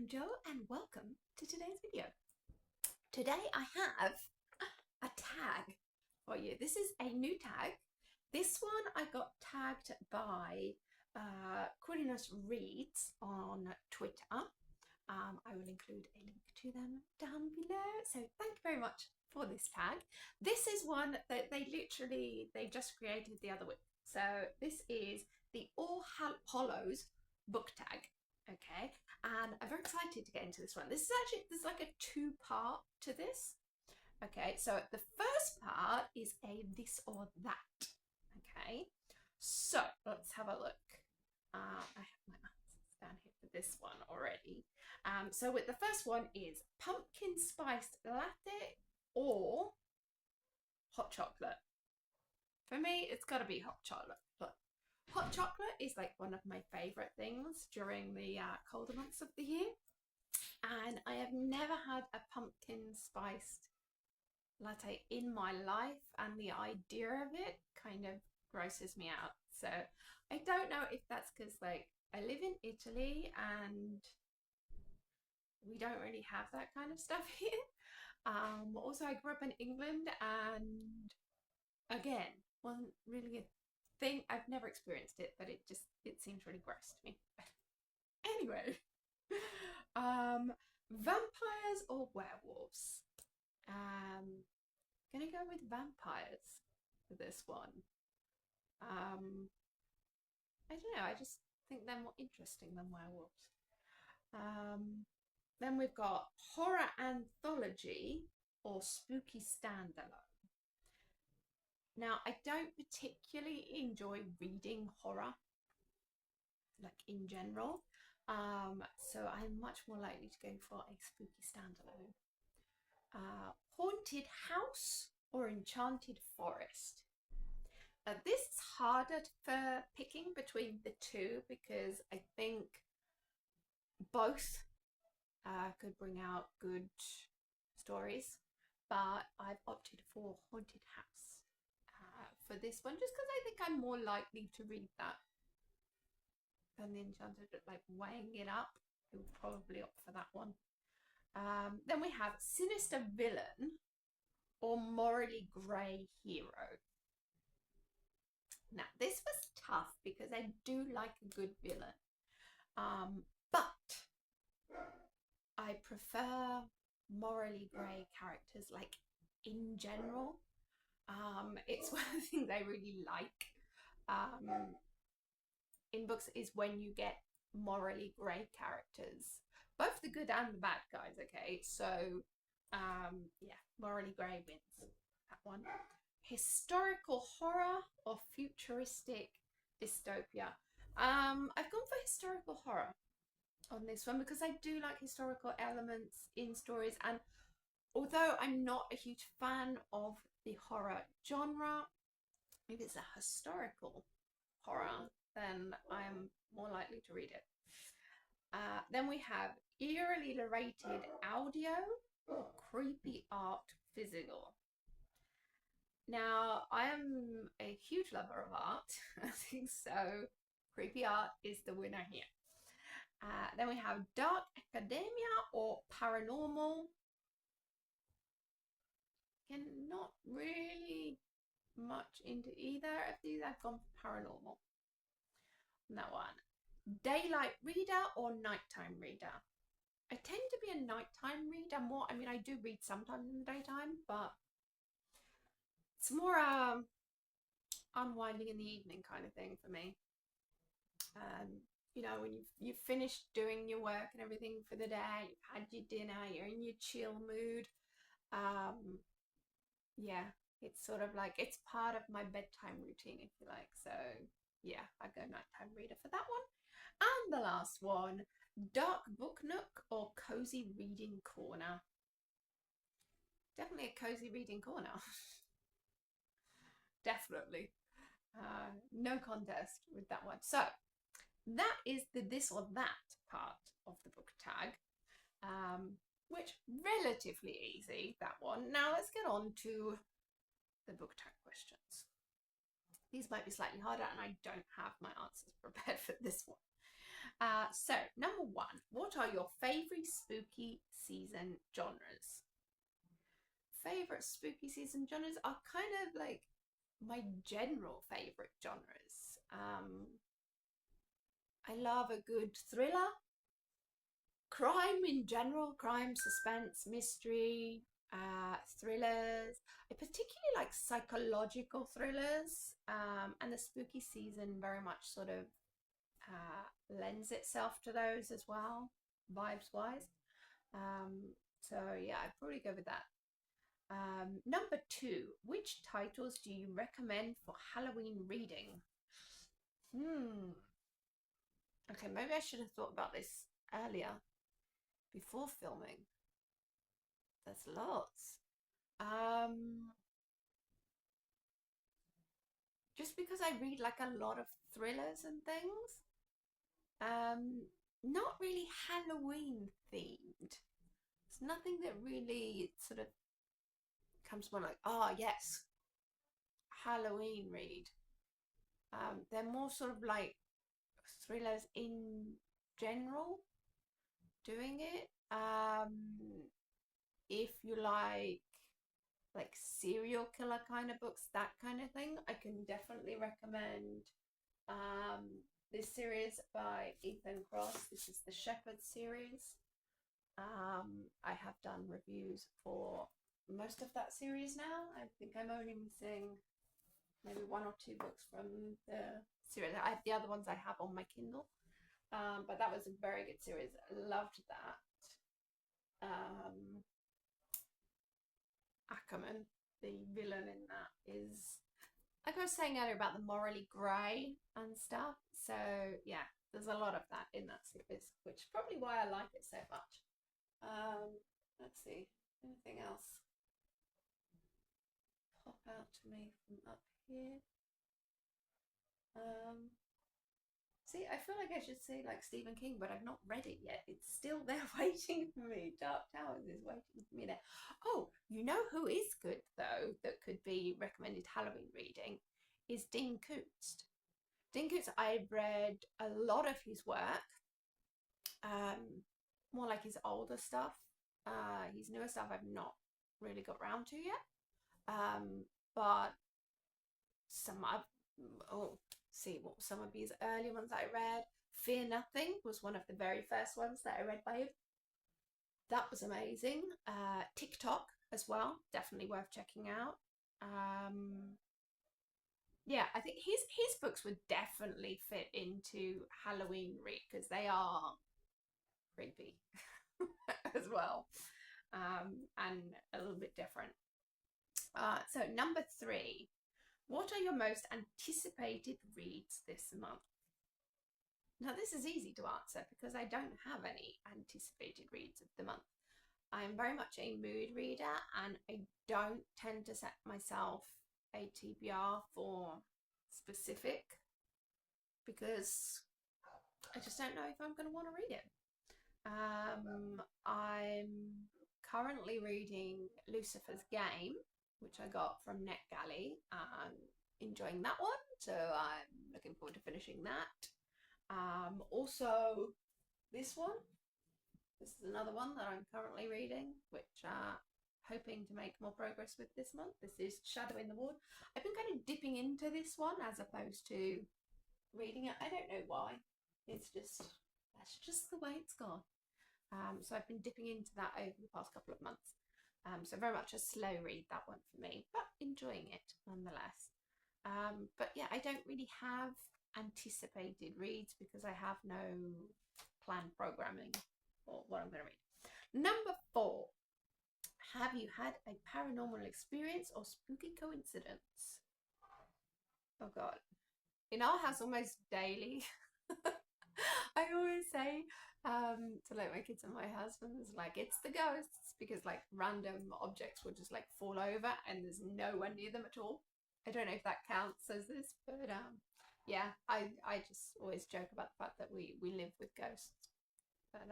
I'm Jo and welcome to today's video. Today I have a tag for you. This is a new tag. This one I got tagged by Quilinus Reads on Twitter. I will include a link to them down below. So thank you very much for this tag. This is one that they just created the other week. So this is the Hallows Book Tag. Okay, and I'm very excited to get into this one. There's like a two-part to this. Okay, so the first part is a this or that. Okay, so let's have a look. I have my answers down here for this one already. So with the first one is pumpkin spiced latte or hot chocolate. For me, it's got to be hot chocolate. But hot chocolate is like one of my favorite things during the colder months of the year. And I have never had a pumpkin spiced latte in my life. And the idea of it kind of grosses me out. So I don't know if that's because like I live in Italy and we don't really have that kind of stuff here. Also, I grew up in England and again, wasn't really a thing. I've never experienced it, but it seems really gross to me. Anyway, vampires or werewolves? Gonna go with vampires for this one. I don't know, I just think they're more interesting than werewolves. Then we've got horror anthology or spooky standalone. Now, I don't particularly enjoy reading horror, like in general, so I'm much more likely to go for a spooky standalone. Haunted house or enchanted forest? This is harder for picking between the two because I think both could bring out good stories, but I've opted for haunted house for this one just because I think I'm more likely to read that than the enchanted. Like weighing it up, I would probably opt for that one. Then we have sinister villain or morally grey hero. Now this was tough because I do like a good villain, but I prefer morally grey characters like in general. It's one of the things I really like in books is when you get morally grey characters, both the good and the bad guys. Okay, so yeah, morally grey wins that one. Historical horror or futuristic dystopia? I've gone for historical horror on this one because I do like historical elements in stories, and although I'm not a huge fan of the horror genre, if it's a historical horror, then I'm more likely to read it. Then we have eerily narrated audio or creepy art physical. Now, I am a huge lover of art. I think so. Creepy art is the winner here. Then we have dark academia or paranormal. Again, not really much into either of these. I've gone for paranormal on that one. Daylight reader or nighttime reader? I tend to be a nighttime reader more. I mean, I do read sometimes in the daytime, but it's more unwinding in the evening kind of thing for me. You know, when you've finished doing your work and everything for the day, you've had your dinner, you're in your chill mood. Yeah, it's sort of like it's part of my bedtime routine, if you like. So yeah, I go nighttime reader for that one. And the last one, dark book nook or cozy reading corner? Definitely a cozy reading corner. Definitely. No contest with that one. So that is the this or that part of the book tag, which relatively easy, that one. Now let's get on to the book tag questions. These might be slightly harder and I don't have my answers prepared for this one. So number one, what are your favorite spooky season genres? Favorite spooky season genres are kind of like my general favorite genres. I love a good thriller, crime in general, crime, suspense, mystery, thrillers. I particularly like psychological thrillers, and the spooky season very much sort of lends itself to those as well, vibes wise. So yeah, I'd probably go with that. Number two, which titles do you recommend for Halloween reading? Okay, maybe I should have thought about this earlier before filming. There's lots. Um, just because I read like a lot of thrillers and things. Not really Halloween themed. It's nothing that really sort of comes to mind like, oh yes, Halloween read. They're more sort of like thrillers in general doing it. If you like serial killer kind of books, that kind of thing, I can definitely recommend this series by Ethan Cross. This is the Shepherd series. I have done reviews for most of that series now. I think I'm only missing maybe one or two books from the series. I have the other ones I have on my Kindle. But that was a very good series. Loved that. Ackerman, the villain in that, is like I was saying earlier about the morally grey and stuff. So yeah, there's a lot of that in that series, which is probably why I like it so much. Let's see, anything else pop out to me from up here? See, I feel like I should say like Stephen King, but I've not read it yet. It's still there waiting for me. Dark Towers is waiting for me there. Oh, you know who is good though that could be recommended Halloween reading is Dean Koontz. Dean Koontz, I've read a lot of his work, more like his older stuff. His newer stuff I've not really got round to yet. But some I've see what some of his early ones I read. Fear Nothing was one of the very first ones that I read by him. That was amazing. TikTok as well, definitely worth checking out. Yeah, I think his books would definitely fit into Halloween read because they are creepy as well, and a little bit different. So number three, what are your most anticipated reads this month? Now, this is easy to answer because I don't have any anticipated reads of the month. I'm very much a mood reader and I don't tend to set myself a TBR for specific because I just don't know if I'm going to want to read it. I'm currently reading Lucifer's Game, which I got from NetGalley, and enjoying that one, so I'm looking forward to finishing that. Also this one, this is another one that I'm currently reading, which hoping to make more progress with this month. This is Shadow in the Ward. I've been kind of dipping into this one as opposed to reading it. I don't know why. It's just, that's just the way it's gone. So I've been dipping into that over the past couple of months. So very much a slow read, that one for me, but enjoying it nonetheless. But yeah, I don't really have anticipated reads because I have no planned programming or what I'm going to read. Number four, have you had a paranormal experience or spooky coincidence? Oh God, in our house almost daily. I always say to like my kids and my husband is like it's the ghosts because like random objects will just like fall over and there's no one near them at all. I don't know if that counts as this, but yeah, I just always joke about the fact that we live with ghosts, but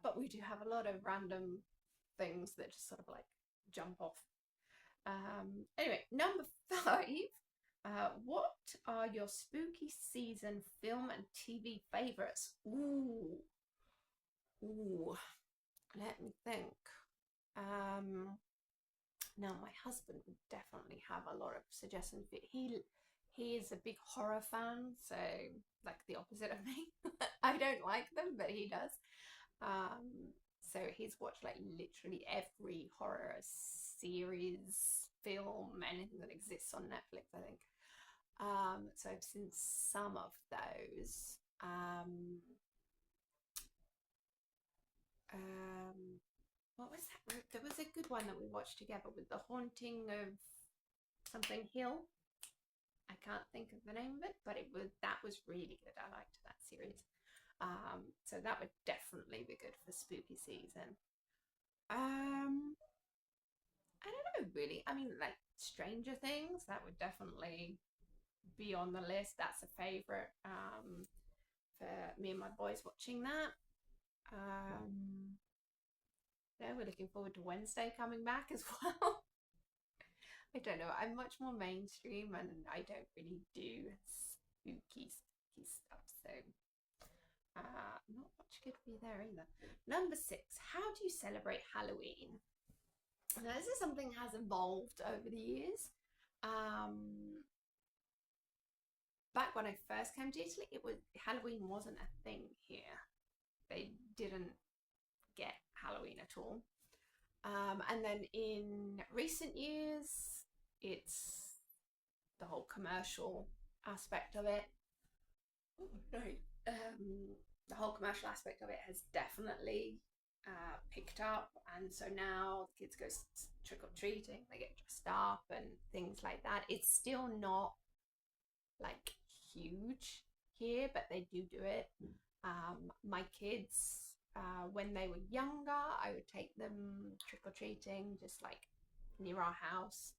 but we do have a lot of random things that just sort of like jump off. Anyway, number five, what are your spooky season film and TV favorites? Ooh, let me think. Now my husband would definitely have a lot of suggestions. He is a big horror fan, so like the opposite of me. I don't like them, but he does. So he's watched like literally every horror series, film, anything that exists on Netflix, I think. So I've seen some of those. What was that? There was a good one that we watched together with The Haunting of something Hill. I can't think of the name of it, but that was really good. I liked that series. So that would definitely be good for spooky season. I don't know really. I mean, like Stranger Things, that would definitely be on the list. That's a favorite for me and my boys watching that. Yeah, we're looking forward to Wednesday coming back as well. I don't know. I'm much more mainstream and I don't really do spooky stuff. So not much good for you there either. Number 6, how do you celebrate Halloween? Now, this is something that has evolved over the years. Back when I first came to Italy, Halloween wasn't a thing here. They didn't get Halloween at all. And then in recent years, it's the whole commercial aspect of it. Oh, sorry. The whole commercial aspect of it has definitely picked up, and so now kids go trick or treating, they get dressed up and things like that. It's still not like huge here, but they do it. My kids, when they were younger, I would take them trick or treating just like near our house.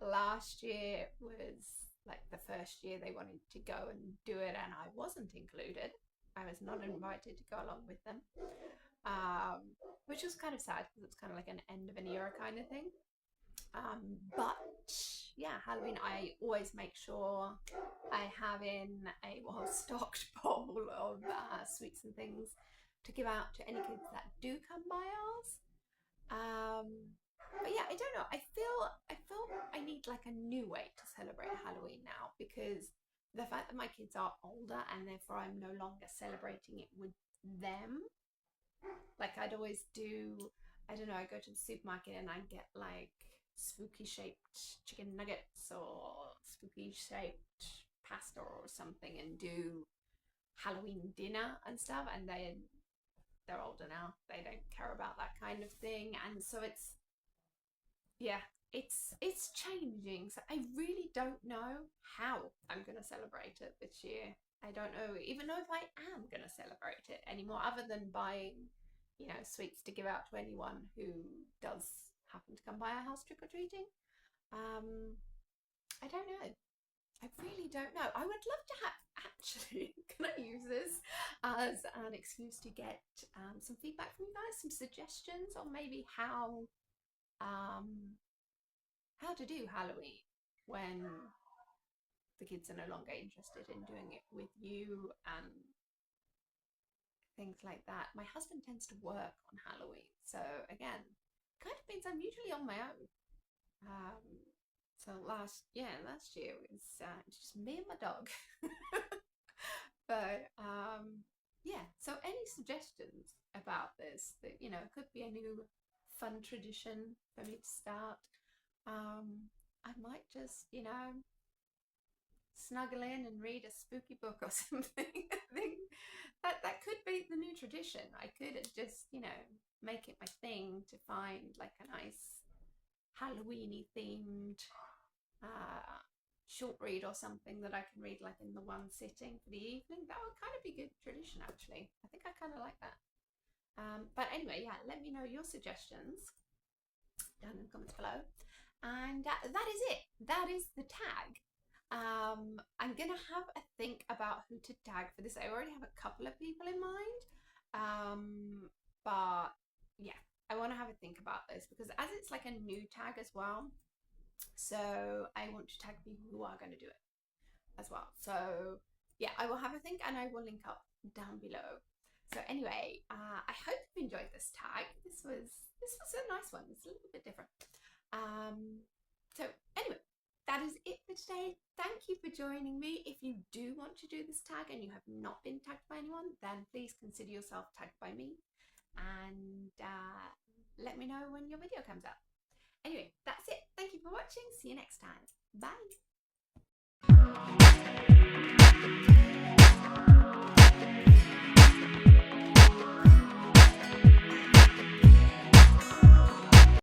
Last year was like the first year they wanted to go and do it, and I wasn't included. I was not invited to go along with them, which was kind of sad because it's kind of like an end of an era kind of thing. But yeah, Halloween, I always make sure I have in a well-stocked bowl of sweets and things to give out to any kids that do come by ours. But yeah, I don't know. I feel I need like a new way to celebrate Halloween now, because the fact that my kids are older and therefore I'm no longer celebrating it with them. Like I'd always do, I don't know, I go to the supermarket and I get like spooky shaped chicken nuggets or spooky shaped pasta or something and do Halloween dinner and stuff, and they're older now. They don't care about that kind of thing, and so it's changing. So I really don't know how I'm going to celebrate it this year. I don't know even know if I am going to celebrate it anymore, other than buying, sweets to give out to anyone who does happen to come by our house trick or treating. I don't know. I really don't know. I would love to have, actually, can I use this as an excuse to get some feedback from you guys, some suggestions on maybe how to do Halloween when the kids are no longer interested in doing it with you and things like that. My husband tends to work on Halloween, so again, kind of means I'm usually on my own. So last year it was just me and my dog. But yeah, so any suggestions about this that could be a new fun tradition for me to start? I might just snuggle in and read a spooky book or something. I think that could be the new tradition. I could just make it my thing to find like a nice Halloweeny themed short read or something that I can read like in the one sitting for the evening. That would kind of be a good tradition, actually. I think I kind of like that. But anyway, yeah, let me know your suggestions down in the comments below. And that is it. That is the tag. I'm gonna have a think about who to tag for this. I already have a couple of people in mind. But yeah, I want to have a think about this because as it's like a new tag as well, So I want to tag people who are going to do it as well. So yeah, I will have a think and I will link up down below. So anyway, I hope you enjoyed this tag. This was a nice one. It's a little bit different. So anyway, that is it for today. Thank you for joining me. If you do want to do this tag and you have not been tagged by anyone, then please consider yourself tagged by me, and let me know when your video comes out. Anyway, that's it. Thank you for watching. See you next time. Bye.